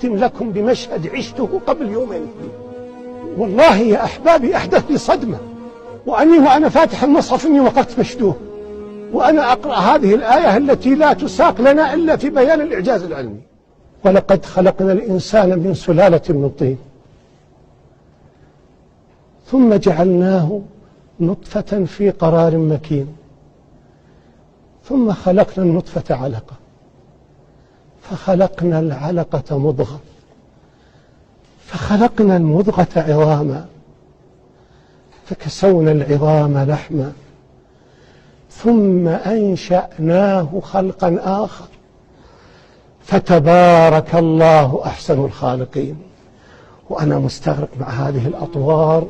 أختم لكم بمشهد عشته قبل يومين. والله يا أحبابي أحدث لي صدمة، وأنا فاتح المصحف إني وقفت مشدوه وأنا أقرأ هذه الآية التي لا تساق لنا إلا في بيان الإعجاز العلمي. ولقد خلقنا الإنسان من سلالة من طين ثم جعلناه نطفة في قرار مكين ثم خلقنا النطفة علقة فخلقنا العلقة مضغة فخلقنا المضغة عظاما فكسونا العظام لحما ثم أنشأناه خلقا آخر فتبارك الله أحسن الخالقين. وأنا مستغرق مع هذه الأطوار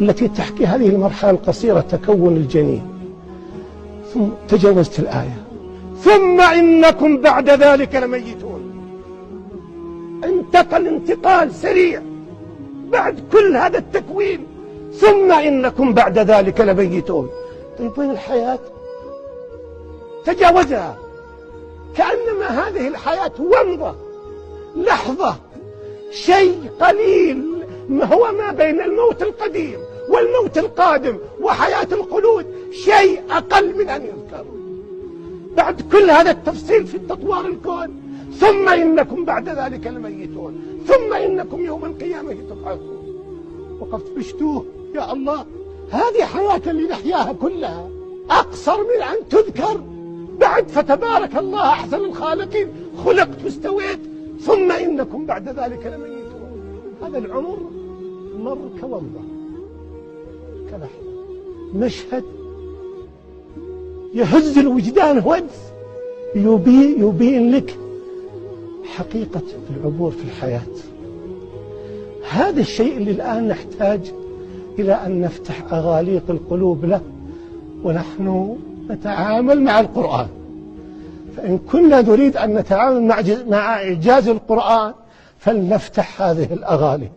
التي تحكي هذه المرحلة القصيرة تكون الجنين. ثم تجاوزت الآية ثم إنكم بعد ذلك لميتون. انتقل انتقال سريع بعد كل هذا التكوين ثم إنكم بعد ذلك لميتون. طيب وين الحياة؟ تجاوزها، كأنما هذه الحياة ومضة لحظة، شيء قليل هو ما بين الموت القديم والموت القادم وحياة الخلود، شيء أقل من أن يذكر. بعد كل هذا التفصيل في تطوار الكون ثم إنكم بعد ذلك لميتون ثم إنكم يوم القيامة تبعثون. وقفت بشتوه يا الله، هذه حياة اللي نحياها كلها أقصر من أن تذكر. بعد فتبارك الله أحسن الخالقين خلقت واستويت ثم إنكم بعد ذلك لميتون. هذا العمر مر كومضة كلحظة، مشهد يهز الوجدان هز، يبين لك حقيقة العبور في الحياة. هذا الشيء اللي الآن نحتاج إلى أن نفتح أغاليق القلوب له ونحن نتعامل مع القرآن. فإن كنا نريد أن نتعامل مع إعجاز القرآن فلنفتح هذه الأغالي.